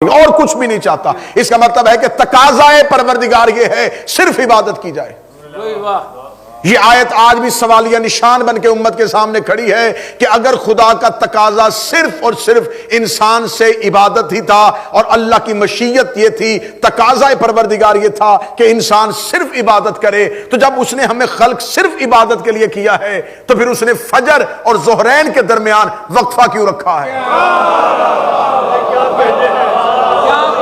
اور کچھ بھی نہیں چاہتا. اس کا مطلب ہے کہ تقاضائے پروردگار یہ ہے صرف عبادت کی جائے. یہ آیت آج بھی سوالیہ نشان بن کے امت کے سامنے کھڑی ہے کہ اگر خدا کا تقاضا صرف اور صرف انسان سے عبادت ہی تھا اور اللہ کی مشیت یہ تھی, تقاضا پروردگار یہ تھا کہ انسان صرف عبادت کرے, تو جب اس نے ہمیں خلق صرف عبادت کے لیے کیا ہے تو پھر اس نے فجر اور ظہرین کے درمیان وقفہ کیوں رکھا ہے؟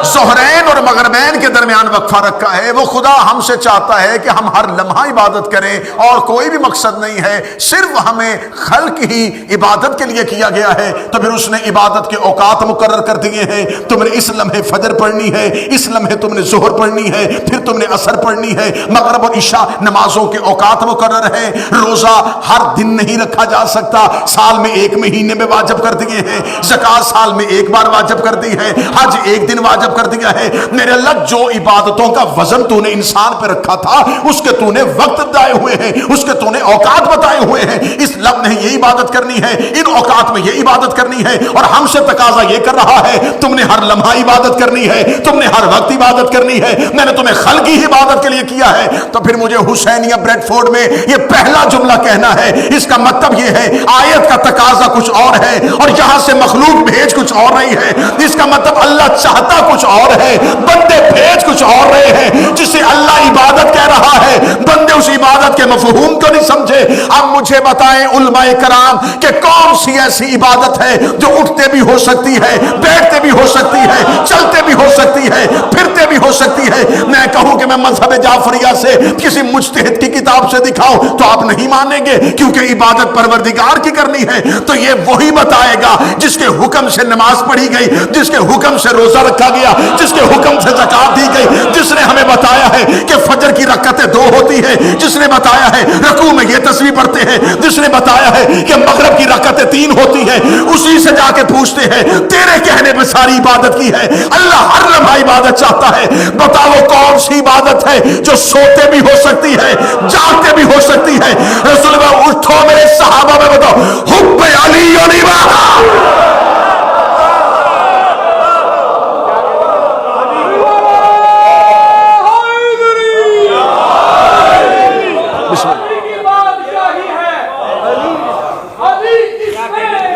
ظہرین اور مغربین کے درمیان وقفہ رکھا ہے. وہ خدا ہم سے چاہتا ہے کہ ہم ہر لمحہ عبادت کریں اور کوئی بھی مقصد نہیں ہے, صرف ہمیں خلق ہی عبادت کے لیے کیا گیا ہے. تو پھر اس نے عبادت کے اوقات مقرر کر دیے ہیں. تم نے اس لمحے فجر پڑھنی ہے, اس لمحے تم نے ظہر پڑھنی ہے, پھر تم نے عصر پڑھنی ہے. مغرب اور عشاء نمازوں کے اوقات مقرر ہیں. روزہ ہر دن نہیں رکھا جا سکتا, سال میں ایک مہینے میں واجب کر دیے ہیں. زکوٰۃ سال میں ایک بار واجب کر دی ہے. حج ایک دن واجب کر دیا ہے. میرے اللہ جو عبادتوں کا وزن تو نے انسان پہ رکھا تھا اس کے تو نے وقت بتائے ہوئے ہیں, اس کے تو نے اوقات بتائے ہوئے ہیں. اس لمحے یہ عبادت کرنی ہے, ان اوقات میں یہ عبادت کرنی ہے, اور ہم سے تقاضا یہ کر رہا ہے تم نے ہر لمحہ عبادت کرنی ہے, تم نے ہر وقت عبادت کرنی ہے. میں نے تمہیں خلق ہی عبادت کے لیے کیا ہے. تو پھر مجھے حسینیہ بریڈ فورڈ میں یہ پہلا جملہ کہنا ہے, اس کا مطلب یہ ہے آیت کا تقاضا کچھ اور ہے اور یہاں سے مخلوق بھیج کچھ اور رہی ہے. اس کا مطلب اللہ چاہتا کچھ اور ہے, بندے بھیج کچھ اور رہے ہیں. جسے اللہ عبادت کہہ رہا ہے بندے اس عبادت کے مفہوم کو نہیں سمجھے. اب مجھے بتائیں علماء کرام کہ کون سی ایسی عبادت ہے جو اٹھتے بھی ہو سکتی ہے, بیٹھتے بھی ہو سکتی ہے, چلتے بھی ہو سکتی ہے, پھرتے بھی ہو سکتی ہے. میں کہوں کہ میں مذہب جعفریہ سے کسی مجتہد کی کتاب سے دکھاؤں تو آپ نہیں مانیں گے, کیونکہ عبادت پروردگار کی کرنی ہے. تو یہ وہی بتائے گا جس کے حکم سے نماز پڑھی گئی, جس کے حکم سے روزہ رکھا گیا, جس کے حکم سے زکات دی گئی, جس نے ہمیں بتایا ہے کہ فجر کی رکعتیں 2 ہوتی ہیں, جس نے بتایا ہے رکوع میں یہ تسبیح پڑھتے ہیں, جس نے بتایا ہے کہ مغرب کی رکعتیں 3 ہوتی ہیں, اسی سے جا کے پوچھتے ہیں تیرے کہنے پہ ساری عبادت کی ہے. اللہ ہر لمحہ عبادت چاہتا ہے. بتاؤ کون سی عبادت ہے جو سوتے بھی ہو سکتی ہے, جاگتے بھی ہو سکتی ہے. رسول اللہ اٹھو میرے صحابہ میں بتاؤ حب علی و عبادت.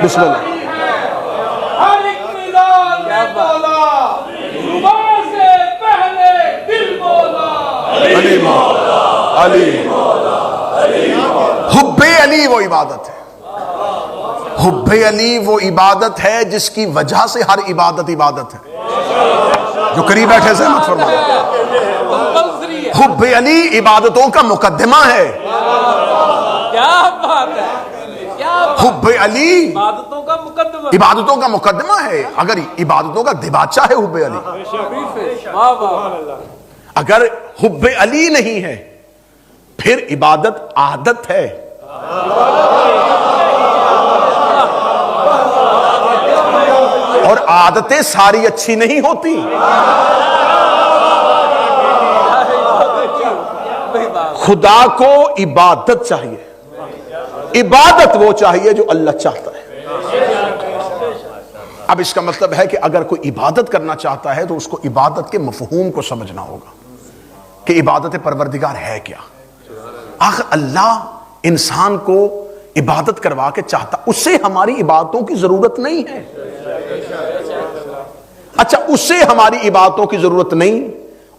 بسم اللہ. حب علی وہ عبادت ہے. حب علی وہ عبادت ہے جس کی وجہ سے ہر عبادت عبادت ہے. جو قریب بیٹھے سے مت فرمائے. حب علی عبادتوں کا مقدمہ ہے. کیا بات ہے, حب علی عبادتوں کا مقدمہ ہے. اگر عبادتوں کا دباچہ ہے حب علی, اگر حب علی نہیں ہے پھر عبادت عادت ہے. اور عادتیں ساری اچھی نہیں ہوتی. خدا کو عبادت چاہیے, عبادت وہ چاہیے جو اللہ چاہتا ہے. اب اس کا مطلب ہے کہ اگر کوئی عبادت کرنا چاہتا ہے تو اس کو عبادت کے مفہوم کو سمجھنا ہوگا کہ عبادت پروردگار ہے کیا. آخر اللہ انسان کو عبادت کروا کے چاہتا, اسے ہماری عبادتوں کی ضرورت نہیں ہے. اچھا اسے ہماری عبادتوں کی ضرورت نہیں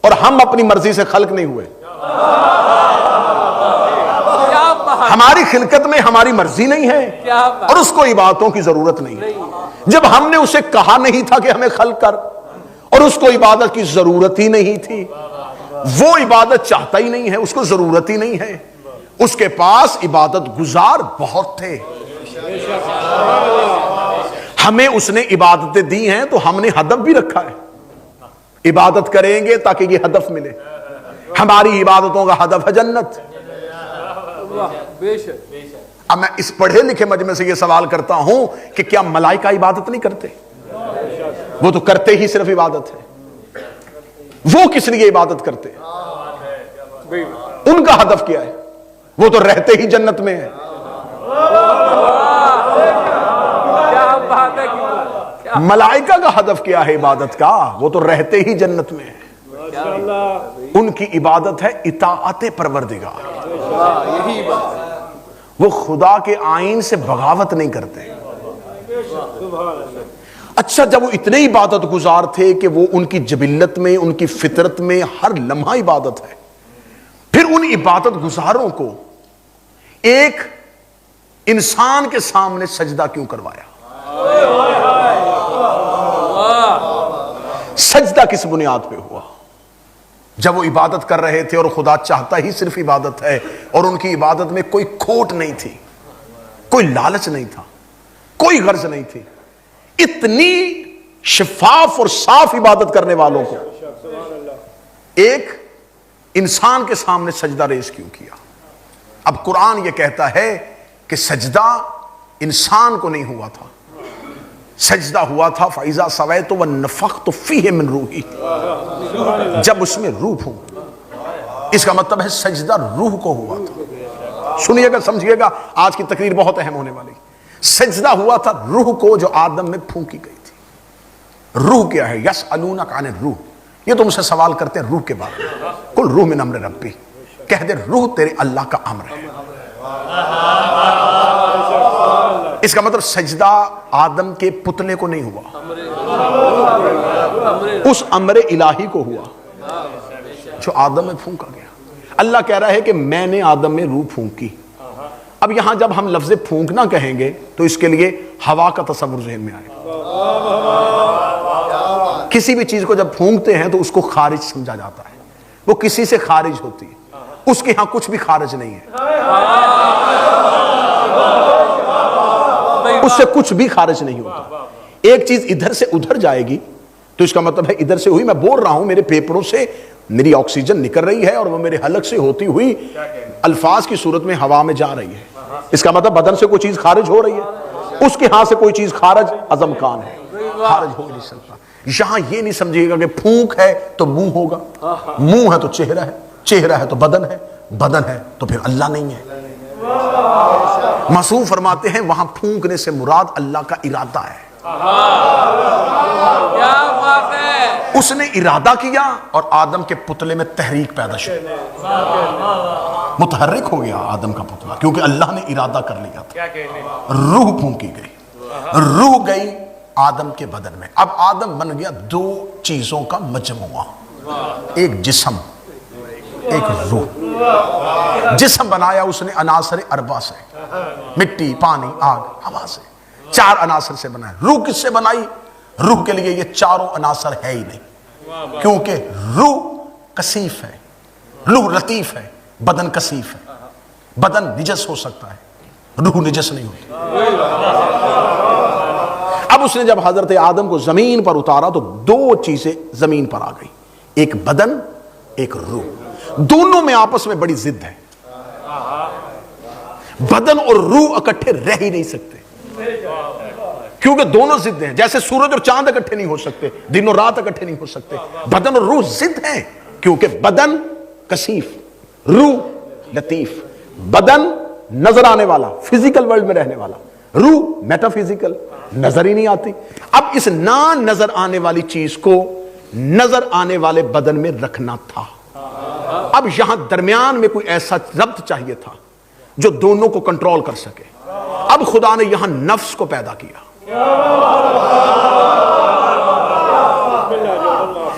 اور ہم اپنی مرضی سے خلق نہیں ہوئے. ہماری خلقت میں ہماری مرضی نہیں ہے اور اس کو عبادتوں کی ضرورت نہیں ہے. جب ہم نے اسے کہا نہیں تھا کہ ہمیں خلق کر اور اس کو عبادت کی ضرورت ہی نہیں تھی, وہ عبادت چاہتا ہی نہیں ہے, اس کو ضرورت ہی نہیں ہے. اس کے پاس عبادت گزار بہت تھے. ہمیں اس نے عبادتیں دی ہیں تو ہم نے ہدف بھی رکھا ہے, عبادت کریں گے تاکہ یہ ہدف ملے. ہماری عبادتوں کا ہدف ہے جنت. اب میں اس پڑھے لکھے مجمع سے یہ سوال کرتا ہوں کہ کیا ملائکہ عبادت نہیں کرتے؟ وہ تو کرتے ہی صرف عبادت ہے. وہ کس لیے عبادت کرتے؟ ان کا ہدف کیا ہے؟ وہ تو رہتے ہی جنت میں ہے. ملائکہ کا ہدف کیا ہے عبادت کا؟ وہ تو رہتے ہی جنت میں ہیں، ان کی عبادت ہے اطاعت پروردگار، یہی بات ہے۔ وہ خدا کے آئین سے بغاوت نہیں کرتے۔ اچھا، جب وہ اتنے عبادت گزار تھے کہ وہ ان کی جبلت میں، ان کی فطرت میں ہر لمحہ عبادت ہے، پھر ان عبادت گزاروں کو ایک انسان کے سامنے سجدہ کیوں کروایا؟ سجدہ کس بنیاد پہ ہوا؟ جب وہ عبادت کر رہے تھے اور خدا چاہتا ہی صرف عبادت ہے، اور ان کی عبادت میں کوئی کھوٹ نہیں تھی، کوئی لالچ نہیں تھا، کوئی غرض نہیں تھی، اتنی شفاف اور صاف عبادت کرنے والوں کو ایک انسان کے سامنے سجدہ ریز کیوں کیا؟ اب قرآن یہ کہتا ہے کہ سجدہ انسان کو نہیں ہوا تھا، سجدہ ہوا تھا فَإِذَا سَوَيْتُ وَنَفَخْتُ فِيهِ مِن رُوحِي، جب اس میں روح ہوں۔ اس کا مطلب ہے سجدہ روح کو ہوا تھا۔ سنیے گا، سمجھیے گا، آج کی تقریر بہت اہم ہونے والی۔ سجدہ ہوا تھا روح کو جو آدم میں پھونکی گئی تھی۔ روح کیا ہے؟ یسألونک عن الروح، یہ تم سے سوال کرتے ہیں روح کے بارے میں، قل روح من امر ربی، کہہ دے روح تیرے اللہ کا امر ہے۔ اس کا مطلب سجدہ آدم کے پتلے کو نہیں ہوا، اس امر الہی کو ہوا جو آدم میں پھونکا گیا۔ اللہ کہہ رہا ہے کہ میں نے آدم میں روح پھونکی۔ اب یہاں جب ہم لفظ پھونکنا کہیں گے تو اس کے لیے ہوا کا تصور ذہن میں آئے گا۔ کسی بھی چیز کو جب پھونکتے ہیں تو اس کو خارج سمجھا جاتا ہے، وہ کسی سے خارج ہوتی ہے، اس کے ہاں کچھ بھی خارج نہیں ہے، اس سے کچھ بھی خارج نہیں ہوتا۔ ایک چیز ادھر سے ادھر جائے گی تو اس کا مطلب ہے ادھر سے ہوئی، میں بول رہا ہوں میرے پھیپھڑوں سے میری آکسیجن نکل رہی ہے اور وہ میرے حلق سے ہوتی ہوئی الفاظ کی صورت میں ہوا میں جا رہی ہے، اس کا مطلب بدن سے کوئی چیز خارج ہو رہی ہے، اس کے ہاں سے کوئی چیز خارج عزم کان ہے، خارج ہو نہیں سکتا۔ یہاں یہ نہیں سمجھیے گا کہ پھونک ہے تو منہ ہوگا، منہ ہے تو چہرہ ہے، چہرہ ہے تو بدن ہے، بدن ہے تو پھر اللہ نہیں ہے۔ معصوم فرماتے ہیں وہاں پھونکنے سے مراد اللہ کا ارادہ ہے۔ کیا بات ہے! اس نے ارادہ کیا اور آدم کے پتلے میں تحریک پیدا شروع، متحرک ہو گیا آدم کا پتلا، کیونکہ اللہ نے ارادہ کر لیا تھا۔ روح پھونکی گئی، روح گئی آدم کے بدن میں۔ اب آدم بن گیا دو چیزوں کا مجموعہ، ایک جسم، ایک روح۔ جسم بنایا اس نے عناصر اربع سے، مٹی، پانی، آگ، ہوا سے، چار عناصر سے بنایا۔ روح کس سے بنائی؟ روح کے لیے یہ چاروں عناصر ہے ہی نہیں، کیونکہ روح کثیف ہے، روح لطیف ہے، بدن کثیف ہے۔ بدن نجس ہو سکتا ہے، روح نجس نہیں ہوتی۔ اب اس نے جب حضرت آدم کو زمین پر اتارا تو دو چیزیں زمین پر آ گئی، ایک بدن، ایک روح۔ دونوں میں آپس میں بڑی ضد ہے، بدن اور روح اکٹھے رہ ہی نہیں سکتے، کیونکہ دونوں ضد ہیں۔ جیسے سورج اور چاند اکٹھے نہیں ہو سکتے، دن اور رات اکٹھے نہیں ہو سکتے، بدن اور روح ضد ہیں، کیونکہ بدن کثیف، روح لطیف۔ بدن نظر آنے والا، فزیکل ورلڈ میں رہنے والا، روح میٹا فزیکل، نظر ہی نہیں آتی۔ اب اس نہ نظر آنے والی چیز کو نظر آنے والے بدن میں رکھنا تھا۔ اب یہاں درمیان میں کوئی ایسا ربط چاہیے تھا جو دونوں کو کنٹرول کر سکے۔ اب خدا نے یہاں نفس کو پیدا کیا۔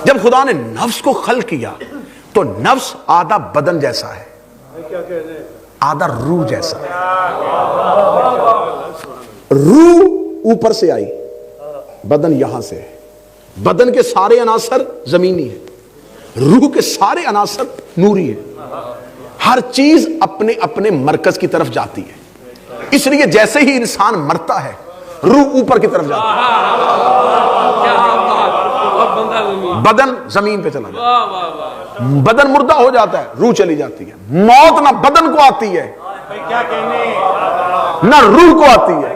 جب خدا نے نفس کو خلق کیا تو نفس آدھا بدن جیسا ہے، آدھا روح جیسا ہے۔ روح اوپر سے آئی، بدن یہاں سے ہے۔ بدن کے سارے عناصر زمینی ہیں، روح کے سارے عناصر نوری ہیں۔ ہر چیز اپنے اپنے مرکز کی طرف جاتی ہے، اس لیے جیسے ہی انسان مرتا ہے روح اوپر کی طرف جاتی ہے، بدن زمین پہ چلا جاتا ہے۔ بدن مردہ ہو جاتا ہے، روح چلی جاتی ہے۔ موت نہ بدن کو آتی ہے نہ روح کو آتی ہے،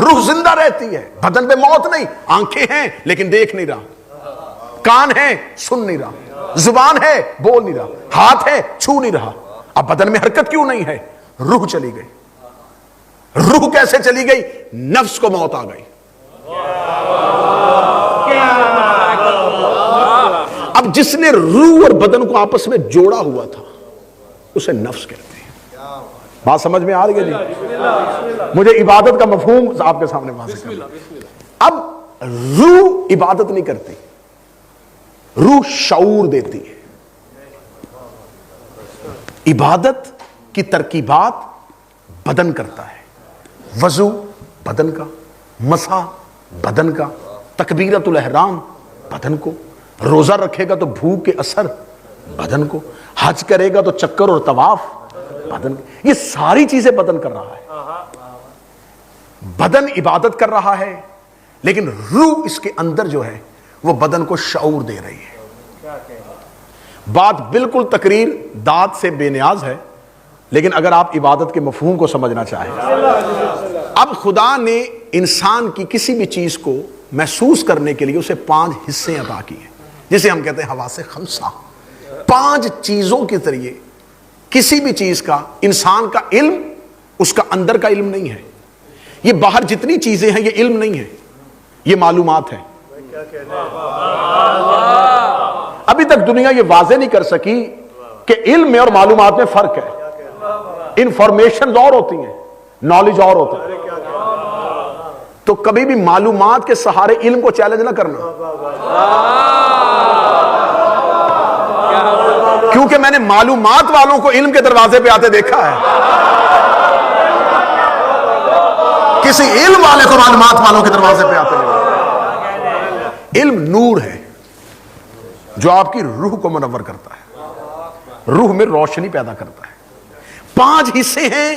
روح زندہ رہتی ہے، بدن پہ موت نہیں۔ آنکھیں ہیں لیکن دیکھ نہیں رہا، کان ہے سن نہیں رہا، زبان ہے بول نہیں رہا، ہاتھ ہے چھو نہیں رہا۔ اب بدن میں حرکت کیوں نہیں ہے؟ روح چلی گئی۔ روح کیسے چلی گئی؟ نفس کو موت آ گئی۔ اب جس نے روح اور بدن کو آپس میں جوڑا ہوا تھا اسے نفس کہتے ہیں. بات سمجھ میں آ رہی ہے جی؟ مجھے عبادت کا مفہوم آپ کے سامنے واضح کرنا. اب روح عبادت نہیں کرتی، روح شعور دیتی ہے. عبادت کی ترکیبات بدن کرتا ہے، وضو بدن کا، مسح بدن کا، تکبیرۃ الاحرام بدن کو، روزہ رکھے گا تو بھوک کے اثر بدن کو، حج کرے گا تو چکر اور طواف بدن کو. یہ ساری چیزیں بدن کر رہا ہے. بدن عبادت کر رہا ہے، لیکن روح اس کے اندر جو ہے وہ بدن کو شعور دے رہی ہے. بات بالکل تقریر داد سے بے نیاز ہے، لیکن اگر آپ عبادت کے مفہوم کو سمجھنا چاہیں، اب خدا نے انسان کی کسی بھی چیز کو محسوس کرنے کے لیے اسے 5 حصے عطا کیے ہیں، جسے ہم کہتے ہیں حواس خمسہ. 5 چیزوں کے ذریعے کسی بھی چیز کا، انسان کا علم اس کا اندر کا علم نہیں ہے. یہ باہر جتنی چیزیں ہیں یہ علم نہیں ہے، یہ معلومات ہے. ابھی تک دنیا یہ واضح نہیں کر سکی کہ علم میں اور معلومات میں فرق ہے. انفارمیشن اور ہوتی ہیں، نالج اور ہوتا ہے. تو کبھی بھی معلومات کے سہارے علم کو چیلنج نہ کرنا، کیونکہ میں نے معلومات والوں کو علم کے دروازے پہ آتے دیکھا ہے. کسی علم والے کو معلومات والوں کے دروازے پہ آتے نہیں. علم نور ہے جو آپ کی روح کو منور کرتا ہے، روح میں روشنی پیدا کرتا ہے. 5 حصے ہیں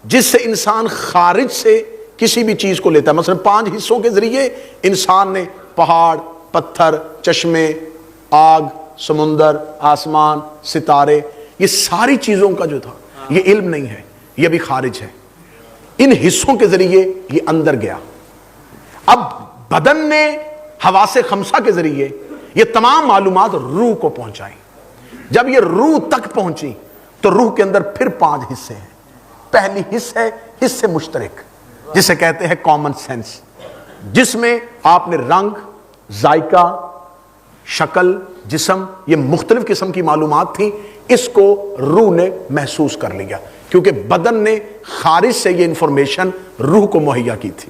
جس سے انسان خارج سے کسی بھی چیز کو لیتا ہے. مثلا 5 حصوں کے ذریعے انسان نے پہاڑ، پتھر، چشمے، آگ، سمندر، آسمان، ستارے، یہ ساری چیزوں کا جو تھا یہ علم نہیں ہے، یہ بھی خارج ہے. ان حصوں کے ذریعے یہ اندر گیا. اب بدن نے حواس خمسہ کے ذریعے یہ تمام معلومات روح کو پہنچائی. جب یہ روح تک پہنچی تو روح کے اندر پھر 5 حصے ہیں. پہلی حصہ ہے حصے مشترک، جسے کہتے ہیں کامن سینس، جس میں آپ نے رنگ، ذائقہ، شکل، جسم، یہ مختلف قسم کی معلومات تھیں. اس کو روح نے محسوس کر لیا کیونکہ بدن نے خارج سے یہ انفارمیشن روح کو مہیا کی تھی.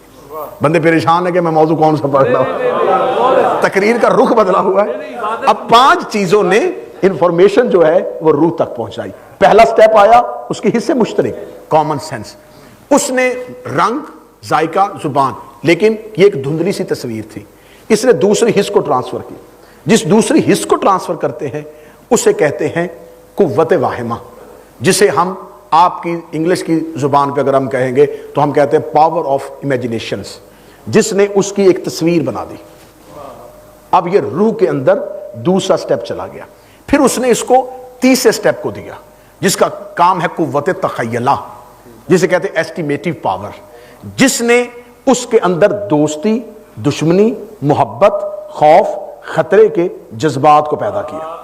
بندے پریشان ہے کہ میں موضوع کون سا پڑھ رہا ہوں، تقریر کا رخ بدلا ہوا ہے. اب 5 چیزوں نے انفارمیشن جو ہے وہ روح تک پہنچائی. پہلا سٹیپ آیا اس کے حصے مشترک، کامن سینس. اس نے رنگ، ذائقہ، زبان، لیکن یہ ایک دھندلی سی تصویر تھی. اس نے دوسری حص کو ٹرانسفر کی. جس دوسری حص کو ٹرانسفر کرتے ہیں اسے کہتے ہیں قوت واہمہ، جسے ہم آپ کی انگلش کی زبان پہ اگر ہم کہیں گے تو ہم کہتے ہیں پاور آف امیجنیشنز، جس نے اس کی ایک تصویر بنا دی. اب یہ روح کے اندر دوسرا سٹیپ چلا گیا. پھر اس نے اس کو تیسرے سٹیپ کو دیا جس کا کام ہے قوت تخیلہ، جسے کہتے ہیں ایسٹیمیٹیو پاور، جس نے اس کے اندر دوستی، دشمنی، محبت، خوف، خطرے کے جذبات کو پیدا کیا.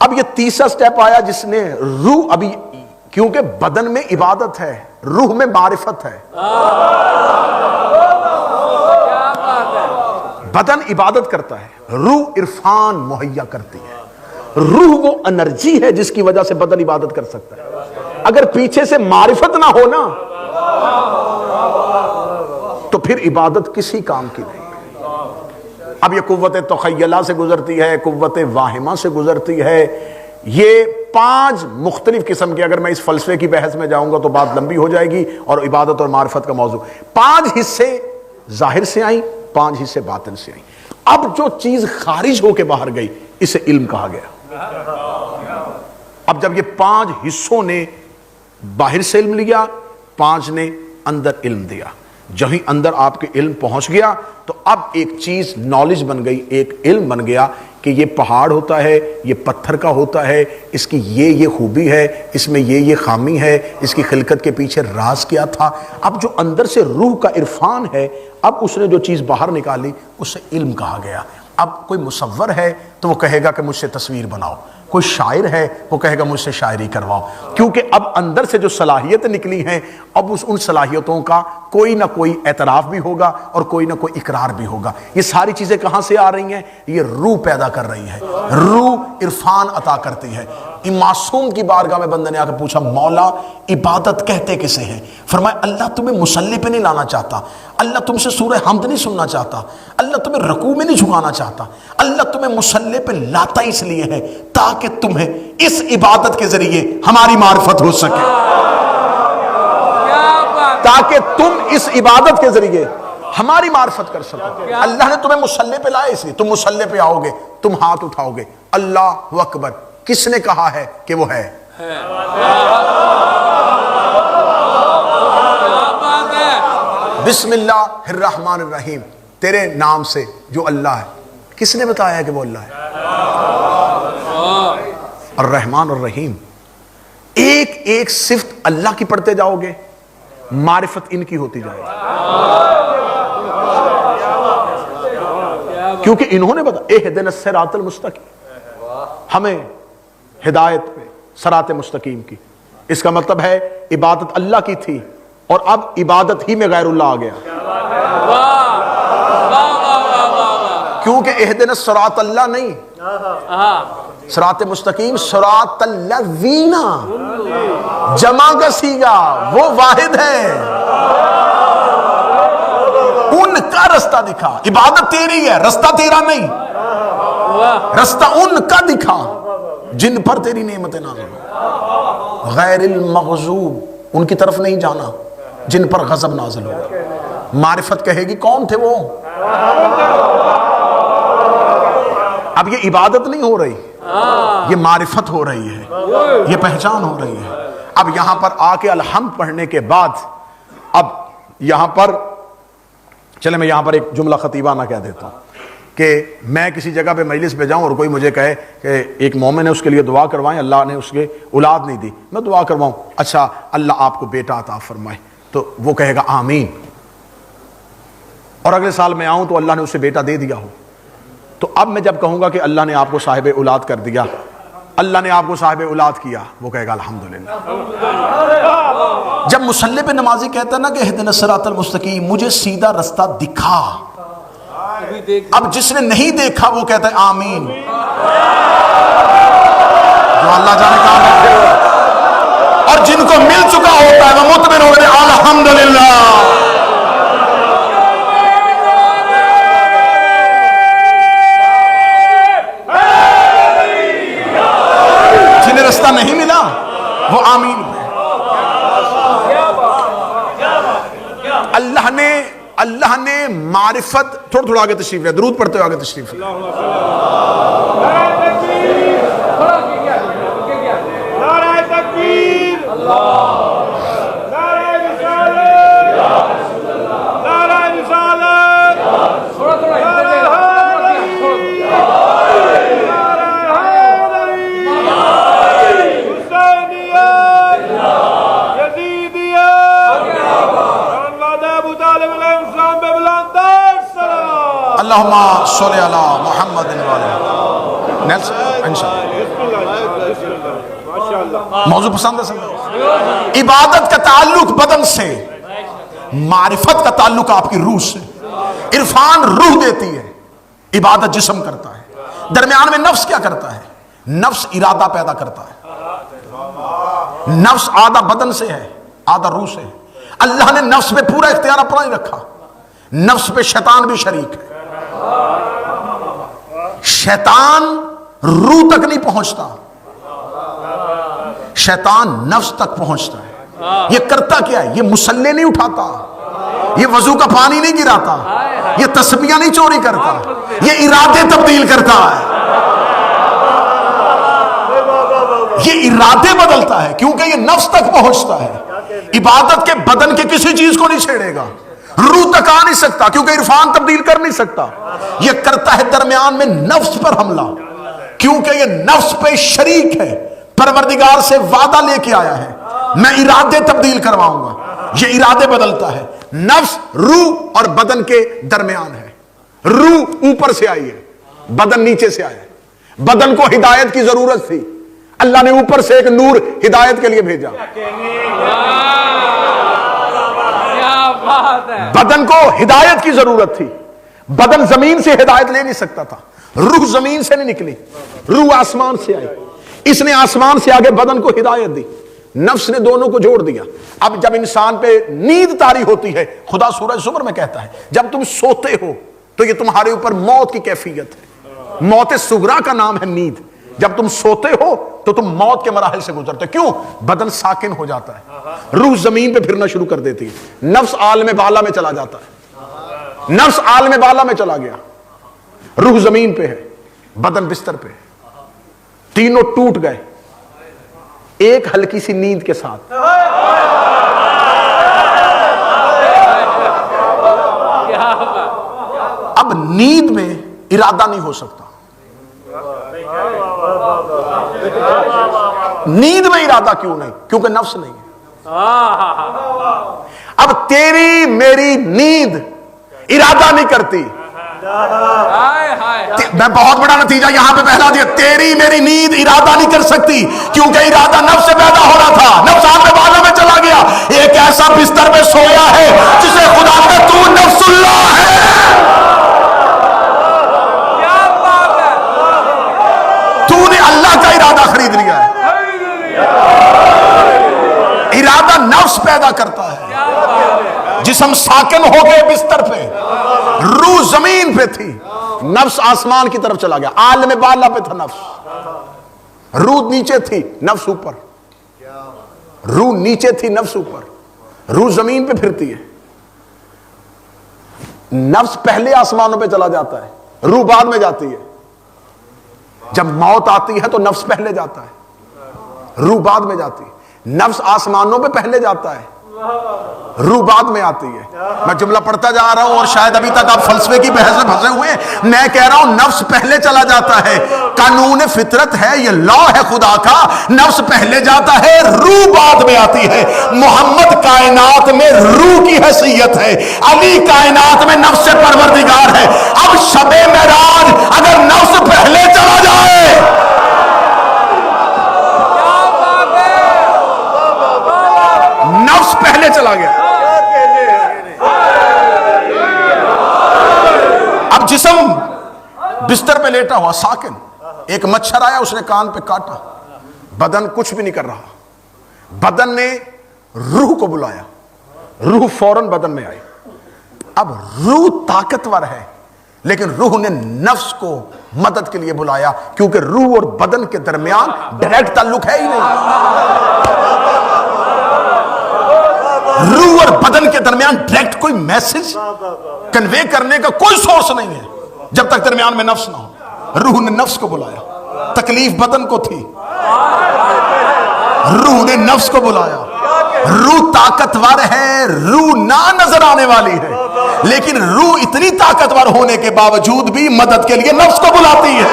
اب یہ تیسرا سٹیپ آیا جس نے روح، ابھی کیونکہ بدن میں عبادت ہے، روح میں معرفت ہے. بدن عبادت کرتا ہے، روح عرفان مہیا کرتی ہے. روح وہ انرجی ہے جس کی وجہ سے بدن عبادت کر سکتا ہے. اگر پیچھے سے معرفت نہ ہونا تو پھر عبادت کسی کام کی نہیں. اب یہ قوت تخیلہ سے گزرتی ہے، قوت واہمہ سے گزرتی ہے. یہ 5 مختلف قسم کے، اگر میں اس فلسفے کی بحث میں جاؤں گا تو بات لمبی ہو جائے گی، اور عبادت اور معرفت کا موضوع. 5 حصے ظاہر سے آئیں، 5 حصے باطن سے آئیں. اب جو چیز خارج ہو کے باہر گئی اسے علم کہا گیا. اب جب یہ 5 حصوں نے باہر سے علم لیا، 5 نے اندر علم دیا. جہیں اندر آپ کے علم پہنچ گیا تو اب ایک چیز نالج بن گئی، ایک علم بن گیا کہ یہ پہاڑ ہوتا ہے، یہ پتھر کا ہوتا ہے، اس کی یہ خوبی ہے، اس میں یہ خامی ہے، اس کی خلقت کے پیچھے راز کیا تھا. اب جو اندر سے روح کا عرفان ہے، اب اس نے جو چیز باہر نکالی اسے علم کہا گیا. اب کوئی مصور ہے تو وہ کہے گا کہ مجھ سے تصویر بناؤ. کوئی شاعر ہے وہ کہے گا مجھ سے شاعری کرواؤ. کیونکہ اب اندر سے جو صلاحیتیں نکلی ہیں اب ان صلاحیتوں کا کوئی نہ کوئی اعتراف بھی ہوگا اور کوئی نہ کوئی اقرار بھی ہوگا. یہ ساری چیزیں کہاں سے آ رہی ہیں؟ یہ روح پیدا کر رہی ہے, روح عرفان عطا کرتی ہے. معصوم کی بارگاہ میں بندے نے آ کے پوچھا مولا عبادت کہتے کسے ہیں؟ فرمایا اللہ تمہیں مصلی پہ نہیں لانا چاہتا, اللہ تم سے سورہ حمد نہیں سننا چاہتا, اللہ تمہیں رکوع میں نہیں جھکانا چاہتا, اللہ تمہیں مصلی پہ لاتا اس لیے ہے تاکہ تمہیں اس عبادت کے ذریعے ہماری معرفت ہو سکے, تاکہ تم اس عبادت کے ذریعے ہماری معرفت کر سکو. اللہ نے تمہیں مصلی پہ لائے اس لیے تم مصلی پہ آؤ گے, تم ہاتھ اٹھاؤ گے, اللہ اکبر. کس نے کہا ہے کہ وہ ہے؟ بسم اللہ الرحمن الرحیم, تیرے نام سے جو اللہ ہے. کس نے بتایا ہے کہ وہ اللہ ہے؟ الرحمن الرحیم. ایک ایک صفت اللہ کی پڑھتے جاؤ گے معرفت ان کی ہوتی جائے گی, کیونکہ انہوں نے بتا اہدنا الصراط المستقیم, ہمیں ہدایت پہ صراط مستقیم کی. اس کا مطلب ہے عبادت اللہ کی تھی اور اب عبادت ہی میں غیر اللہ آ گیا, کیونکہ اہدنا الصراط اللہ نہیں, صراط مستقیم صراط الذین جمع کا صیغہ, وہ واحد ہے, ان کا رستہ دکھا. عبادت تیری ہے, رستہ تیرا نہیں, رستہ ان کا دکھا جن پر تیری نعمتیں نازل ہو. غیر المغضوب, ان کی طرف نہیں جانا جن پر غضب نازل ہو. معرفت کہے گی کون تھے وہ؟ اب یہ عبادت نہیں ہو رہی, یہ معرفت ہو رہی ہے, یہ پہچان ہو رہی ہے. اب یہاں پر آ کے الحمد پڑھنے کے بعد اب یہاں پر چلے میں یہاں پر ایک جملہ خطیبانہ کہہ دیتا ہوں کہ میں کسی جگہ پہ مجلس پہ جاؤں اور کوئی مجھے کہے کہ ایک مومن ہے اس کے لیے دعا کروائیں, اللہ نے اس کے اولاد نہیں دی, میں دعا کرواؤں, اچھا اللہ آپ کو بیٹا عطا فرمائے, تو وہ کہے گا آمین, اور اگلے سال میں آؤں تو اللہ نے اسے بیٹا دے دیا ہو, تو اب میں جب کہوں گا کہ اللہ نے آپ کو صاحب اولاد کر دیا, اللہ نے آپ کو صاحب اولاد کیا, وہ کہے گا الحمدللہ. جب مصلی پہ نمازی کہتا ہے نا کہ اہدنا الصراط المستقیم, مجھے سیدھا رستہ دکھا, اب جس نے نہیں دیکھا وہ کہتا ہے آمین, جو اللہ جانے کہاں بیٹھے ہو, اور جن کو مل چکا ہوتا ہے وہ مطمئن ہو گئے الحمدللہ. جنہیں رستہ نہیں ملا وہ آمین. اللہ نے معرفت, تھوڑا آگے تشریف لے, درود پڑھتے ہو آگے تشریف لے. نعرہ تکبیر, نعرہ رسالت, اللہم صلی علی محمد موضوع پسند ہے سب. عبادت کا تعلق بدن سے, معرفت کا تعلق آپ کی روح سے. عرفان روح دیتی ہے, عبادت جسم کرتا ہے. درمیان میں نفس کیا کرتا ہے؟ نفس ارادہ پیدا کرتا ہے. نفس آدھا بدن سے ہے آدھا روح سے ہے. اللہ نے نفس پہ پورا اختیار اپنا ہی رکھا, نفس پہ شیطان بھی شریک ہے. شیطان روح تک نہیں پہنچتا, شیطان نفس تک پہنچتا ہے. یہ کرتا کیا ہے؟ یہ مصلی نہیں اٹھاتا, یہ وضو کا پانی نہیں گراتا, یہ تسبیحہ نہیں چوری کرتا, یہ ارادے تبدیل کرتا ہے, یہ ارادے بدلتا ہے, کیونکہ یہ نفس تک پہنچتا ہے. عبادت کے بدن کے کسی چیز کو نہیں چھیڑے گا, روح تک آ نہیں سکتا کیونکہ عرفان تبدیل کر نہیں سکتا. یہ کرتا ہے درمیان میں نفس پر حملہ, کیونکہ یہ نفس پہ شریک ہے, پروردگار سے وعدہ لے کے آیا ہے میں ارادے تبدیل کرواؤں گا. یہ ارادے بدلتا ہے. نفس روح اور بدن کے درمیان ہے. روح اوپر سے آئی ہے, بدن نیچے سے آیا ہے. بدن کو ہدایت کی ضرورت تھی، اللہ نے اوپر سے ایک نور ہدایت کے لیے بھیجا. کیا بات ہے. بدن کو ہدایت کی ضرورت تھی. بدن زمین سے ہدایت لے نہیں سکتا تھا. روح زمین سے نہیں نکلی، روح آسمان سے آئی. اس نے آسمان سے آگے بدن کو ہدایت دی، نفس نے دونوں کو جوڑ دیا. اب جب انسان پہ نیند طاری ہوتی ہے، خدا سورہ زمر میں کہتا ہے جب تم سوتے ہو تو یہ تمہارے اوپر موت کی کیفیت ہے. موت صغرا کا نام ہے نیند. جب تم سوتے ہو تو تم موت کے مراحل سے گزرتے. کیوں؟ بدن ساکن ہو جاتا ہے، روح زمین پہ پھرنا شروع کر دیتی ہے، نفس عالم بالا میں چلا جاتا ہے. نفس عالم بالا میں چلا گیا، روح زمین پہ ہے، بدن بستر پہ ہے. تینوں ٹوٹ گئے ایک ہلکی سی نیند کے ساتھ. اب نیند میں ارادہ نہیں ہو سکتا. نیند میں ارادہ کیوں نہیں؟ کیونکہ نفس نہیں ہے. اب تیری میری نیند ارادہ نہیں کرتی. میں بہت بڑا نتیجہ یہاں پہ پہلا دیا. تیری میری نیند ارادہ نہیں کر سکتی کیونکہ ارادہ نفس سے پیدا ہو رہا تھا. نفس آنے والوں میں چلا گیا. ایک ایسا بستر میں سویا ہے جسے خدا کا تو نفس اللہ ہے. تو نے اللہ کا ارادہ خرید لیا ہے. ارادہ نفس پیدا کرتا ہے. جسم ساکن ہو گئے بستر پہ، روح زمین پہ تھی، نفس آسمان کی طرف چلا گیا. عالم بالا پہ تھا نفس، روح نیچے تھی نفس اوپر. روح نیچے تھی نفس اوپر. روح زمین پہ پھرتی ہے. نفس پہلے آسمانوں پہ چلا جاتا ہے، روح بعد میں جاتی ہے. جب موت آتی ہے تو نفس پہلے جاتا ہے، روح بعد میں جاتی ہے. نفس آسمانوں پہ پہلے جاتا ہے، روح بعد میں آتی ہے. میں جملہ پڑھتا جا رہا ہوں اور شاید ابھی تک آپ فلسفے کی بحث میں پھنسے ہوئے ہیں. میں کہہ رہا ہوں نفس پہلے چلا جاتا ہے. قانون فطرت ہے، یہ لا ہے خدا کا. نفس پہلے جاتا ہے، روح بعد میں آتی ہے. محمد کائنات میں روح کی حیثیت ہے، علی کائنات میں نفس پروردگار ہے. اب شب معراج اگر نفس پہلے چلا جائے، نفس پہلے چلا گیا. اب جسم بستر پہ لیٹا ہوا ساکن، ایک مچھر آیا اس نے کان پہ کاٹا، بدن کچھ بھی نہیں کر رہا. بدن نے روح کو بلایا، روح فوراً بدن میں آئی. اب روح طاقتور ہے لیکن روح نے نفس کو مدد کے لیے بلایا کیونکہ روح اور بدن کے درمیان ڈائریکٹ تعلق ہے ہی نہیں. روح اور بدن کے درمیان ڈائریکٹ کوئی میسج کنوے کرنے کا کوئی سورس نہیں ہے جب تک درمیان میں نفس نہ ہو. روح نے نفس کو بلایا، تکلیف بدن کو تھی، روح نے نفس کو بلایا. روح طاقتور ہے، روح نہ نظر آنے والی ہے لیکن روح اتنی طاقتور ہونے کے باوجود بھی مدد کے لیے نفس کو بلاتی ہے.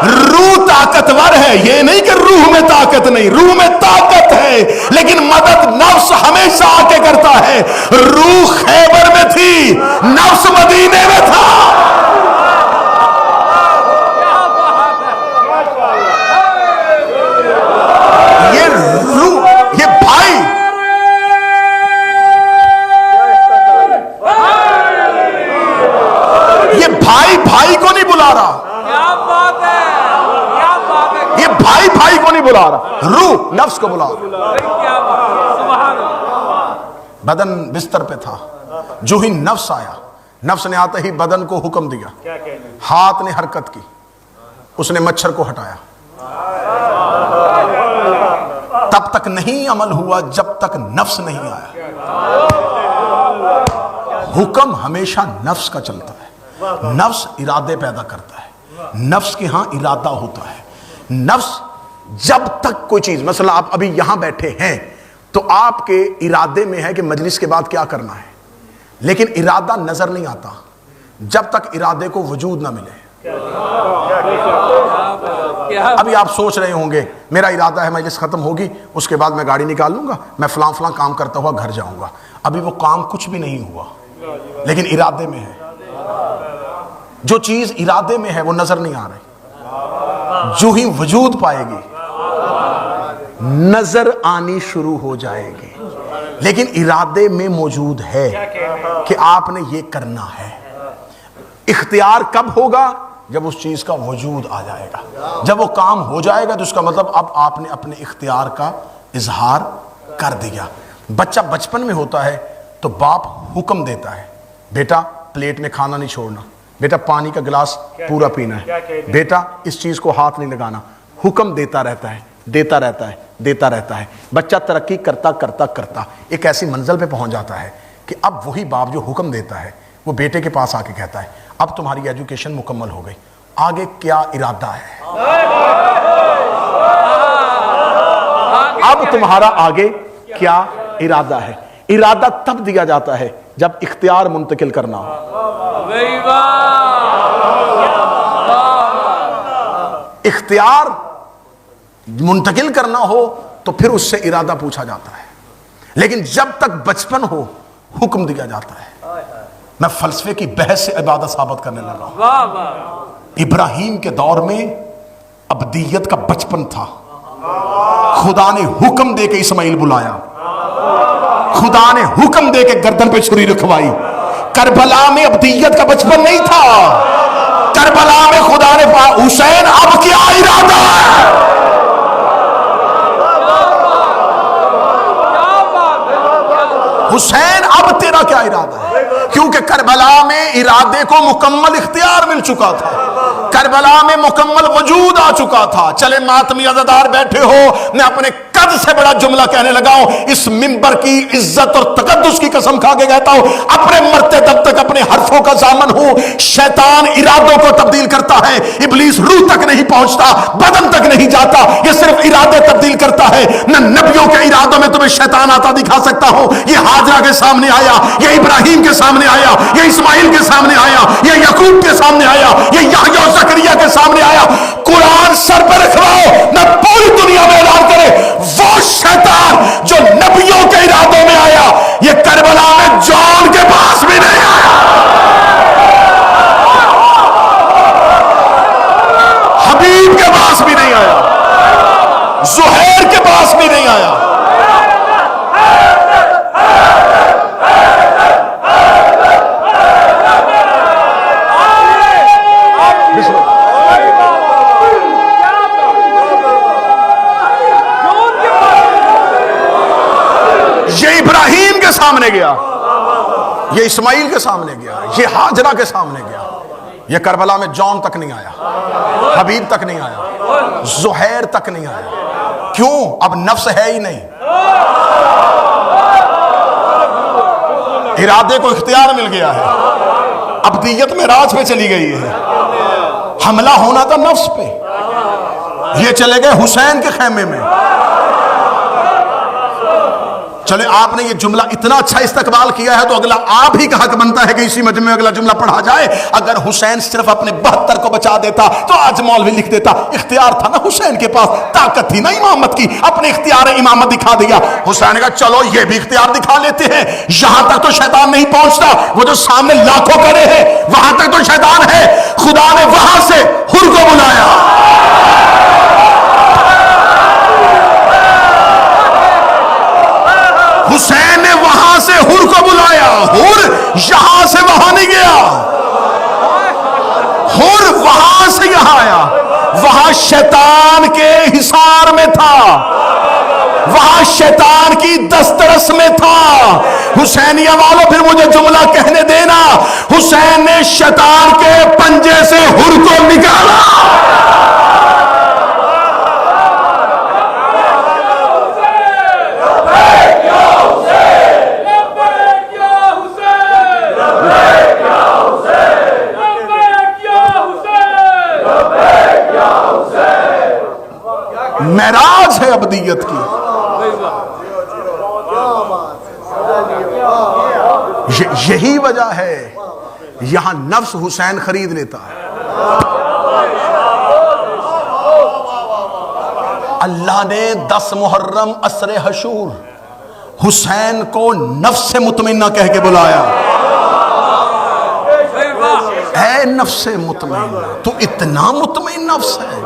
روح طاقتور ہے، یہ نہیں کہ روح میں طاقت نہیں، روح میں طاقت ہے لیکن مدد نفس ہمیشہ آ کے کرتا ہے. روح خیبر میں تھی، نفس مدینے میں تھا. یہ روح، یہ بھائی، یہ بھائی بھائی کو نہیں بلا رہا. یہ بھائی بھائی کو نہیں بلا رہا، روح نفس کو بلا رہا. بدن بستر پہ تھا، جو ہی نفس آیا، نفس نے آتے ہی بدن کو حکم دیا، ہاتھ نے حرکت کی، اس نے مچھر کو ہٹایا. تب تک نہیں عمل ہوا جب تک نفس نہیں آیا. حکم ہمیشہ نفس کا چلتا ہے. نفس ارادے پیدا کرتا ہے، نفس کے ہاں ارادہ ہوتا ہے. نفس جب تک کوئی چیز، مثلا آپ ابھی یہاں بیٹھے ہیں تو آپ کے ارادے میں ہے کہ مجلس کے بعد کیا کرنا ہے، لیکن ارادہ نظر نہیں آتا جب تک ارادے کو وجود نہ ملے. ابھی آپ سوچ رہے ہوں گے میرا ارادہ ہے مجلس ختم ہوگی اس کے بعد میں گاڑی نکال لوں گا، میں فلاں فلاں کام کرتا ہوا گھر جاؤں گا. ابھی وہ کام کچھ بھی نہیں ہوا لیکن ارادے میں ہے. جو چیز ارادے میں ہے وہ نظر نہیں آ رہی. جو ہی وجود پائے گی نظر آنی شروع ہو جائے گی، لیکن ارادے میں موجود ہے کہ آپ نے یہ کرنا ہے۔ اختیار کب ہوگا؟ جب اس چیز کا وجود آ جائے گا، جب وہ کام ہو جائے گا تو اس کا مطلب اب آپ نے اپنے اختیار کا اظہار کر دیا۔ بچہ بچپن میں ہوتا ہے تو باپ حکم دیتا ہے، بیٹا پلیٹ میں کھانا نہیں چھوڑنا، بیٹا پانی کا گلاس پورا پینا ہے، بیٹا اس چیز کو ہاتھ نہیں لگانا، حکم دیتا رہتا ہے، دیتا رہتا ہے، دیتا رہتا ہے۔ بچہ ترقی کرتا کرتا کرتا ایک ایسی منزل پہ پہنچ جاتا ہے کہ اب وہی باپ جو حکم دیتا ہے وہ بیٹے کے پاس آ کے کہتا ہے اب تمہاری ایجوکیشن مکمل ہو گئی، آگے کیا ارادہ ہے؟ اب تمہارا آگے کیا ارادہ ہے؟ ارادہ تب دیا جاتا ہے جب اختیار منتقل کرنا ہو۔ اختیار منتقل کرنا ہو تو پھر اس سے ارادہ پوچھا جاتا ہے، لیکن جب تک بچپن ہو حکم دیا جاتا ہے۔ میں فلسفے کی بحث سے عبادت ثابت کرنے لگا ہوں۔ ابراہیم کے دور میں ابدیت کا بچپن تھا، خدا نے حکم دے کے اسماعیل بلایا، خدا نے حکم دے کے گردن پہ چھری رکھوائی۔ کربلا میں ابدیت کا بچپن نہیں تھا، کربلا میں خدا نے حسین اب کیا ارادہ ہے؟ حسین اب تیرا کیا ارادہ ہے؟ کیونکہ کربلا میں ارادے کو مکمل اختیار مل چکا تھا، کربلا میں مکمل وجود آ چکا تھا۔ چلے ماتمی عزادار بیٹھے ہو، میں اپنے قد سے بڑا جملہ کہنے لگا ہوں، اس منبر کی عزت اور تقدس کی قسم کھا کے کہتا ہوں، اپنے مرتے دب تک اپنے حرفوں کا ضامن ہوں۔ شیطان ارادوں کو تبدیل کرتا ہے، ابلیس روح تک نہیں پہنچتا، بدن تک نہیں جاتا، یہ صرف ارادے تبدیل کرتا ہے۔ میں نبیوں کے ارادوں میں تمہیں شیطان آتا دکھا سکتا ہوں، یہ حاجرہ کے سامنے آیا، یہ ابراہیم کے سامنے آیا، یہ اسماعیل کے سامنے آیا، یہ یعقوب کے سامنے آیا، یہ یحییٰ و زکریا کے سامنے آیا۔ قرآن سر پر رکھواؤ، نہ پوری دنیا میں اعلان کرے وہ شیطان جو نبیوں کے ارادوں میں آیا یہ کربلا میں جان کے پاس بھی نہیں آیا، حبیب کے پاس بھی نہیں آیا، زہیر کے پاس بھی نہیں آیا۔ یہ ابراہیم کے سامنے گیا، یہ اسماعیل کے سامنے گیا، یہ حاجرہ کے سامنے گیا، یہ کربلا میں جون تک نہیں آیا، حبیب تک نہیں آیا، زہیر تک نہیں آیا۔ کیوں؟ اب نفس ہے ہی نہیں، ارادے کو اختیار مل گیا ہے، ابدیت میں راج پہ چلی گئی ہے۔ حملہ ہونا تھا نفس پہ، یہ چلے گئے حسین کے خیمے میں۔ چلے آپ نے یہ جملہ اتنا اچھا استقبال کیا ہے تو اگلا آپ ہی کا حق بنتا ہے کہ اسی مجمع میں اگلا جملہ پڑھا جائے۔ اگر حسین صرف اپنے 72 کو بچا دیتا تو آج مولوی لکھ دیتا اختیار تھا نا حسین کے پاس، طاقت تھی نا امامت کی، اپنے اختیار امامت دکھا دیا۔ حسین نے کہا چلو یہ بھی اختیار دکھا لیتے ہیں، یہاں تک تو شیطان نہیں پہنچتا، وہ جو سامنے لاکھوں کھڑے ہیں وہاں تک تو شیطان ہے۔ خدا نے وہاں سے حر کو بلایا، حسین نے وہاں سے حر کو بلایا، حر یہاں سے وہاں نہیں گیا، حر وہاں سے یہاں آیا، وہاں شیطان کے حصار میں تھا، وہاں شیطان کی دسترس میں تھا۔ حسینیہ والوں پھر مجھے جملہ کہنے دینا، حسین نے شیطان کے پنجے سے حر کو نکالا۔ معراج ہے ابدیت کی، یہی وجہ ہے یہاں نفس حسین خرید لیتا ہے۔ اللہ نے 10 محرم عصر حشور حسین کو نفس سے مطمئنہ کہہ کے بلایا، اے نفس مطمئنہ، تو اتنا مطمئن نفس ہے،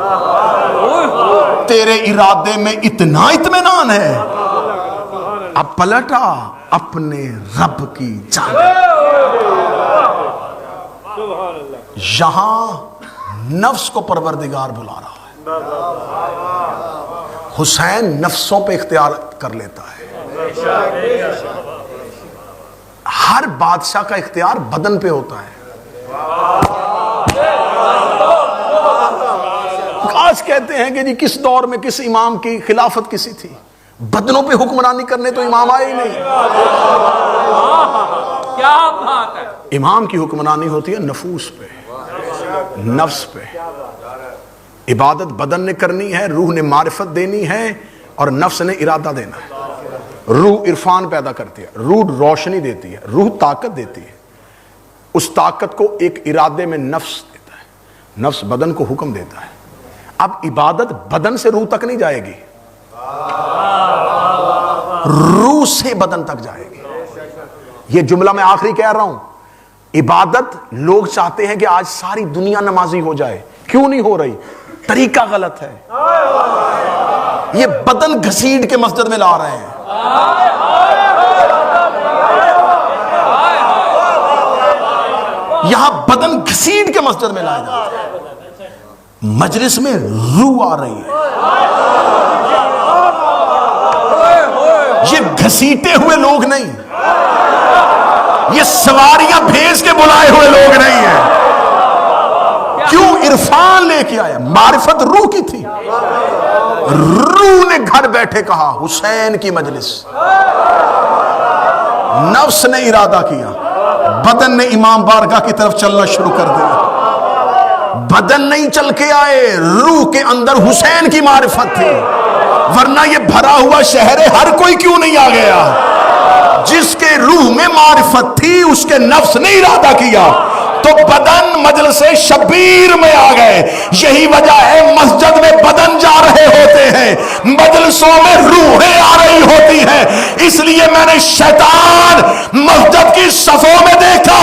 تیرے ارادے میں اتنا اطمینان ہے، اب پلٹا اپنے رب کی جانب۔ یہاں نفس کو پروردگار بلا رہا ہے، حسین نفسوں پہ اختیار کر لیتا ہے۔ ہر بادشاہ کا اختیار بدن پہ ہوتا ہے۔ آج کہتے ہیں کہ جی کس دور میں کس امام کی خلافت کسی تھی، بدنوں پہ حکمرانی کرنے تو امام آئے ہی نہیں۔ کیا بات ہے، امام کی حکمرانی ہوتی ہے نفوس پہ، نفس پہ۔ عبادت بدن نے کرنی ہے، روح نے معرفت دینی ہے، اور نفس نے ارادہ دینا ہے۔ روح عرفان پیدا کرتی ہے، روح روشنی دیتی ہے، روح طاقت دیتی ہے، اس طاقت کو ایک ارادے میں نفس دیتا ہے، نفس بدن کو حکم دیتا ہے۔ اب عبادت بدن سے روح تک نہیں جائے گی، روح سے بدن تک جائے گی۔ یہ جملہ میں آخری کہہ رہا ہوں، عبادت لوگ چاہتے ہیں کہ آج ساری دنیا نمازی ہو جائے، کیوں نہیں ہو رہی؟ طریقہ غلط ہے، یہ بدن گھسیٹ کے مسجد میں لا رہے ہیں۔ یہاں بدن گھسیٹ کے مسجد میں لایا جاتا ہے، مجلس میں روح آ رہی ہے۔ یہ گھسیٹے ہوئے لوگ نہیں، یہ سواریاں بھیج کے بلائے ہوئے لوگ نہیں ہیں۔ کیوں؟ عرفان لے کے آیا، معرفت روح کی تھی، روح نے گھر بیٹھے کہا حسین کی مجلس، نفس نے ارادہ کیا، بدن نے امام بارگاہ کی طرف چلنا شروع کر دیا۔ بدن نہیں چل کے آئے، روح کے اندر حسین کی معرفت تھی، ورنہ یہ بھرا ہوا شہر ہے، ہر کوئی کیوں نہیں آ گیا؟ جس کے روح میں معرفت تھی اس کے نفس نے ارادہ کیا تو بدن مجلس شبیر میں آ گئے۔ یہی وجہ ہے مسجد میں بدن جا رہے ہوتے ہیں، مجلسوں میں روحیں آ رہی ہوتی ہیں۔ اس لیے میں نے شیطان مسجد کی صفوں میں دیکھا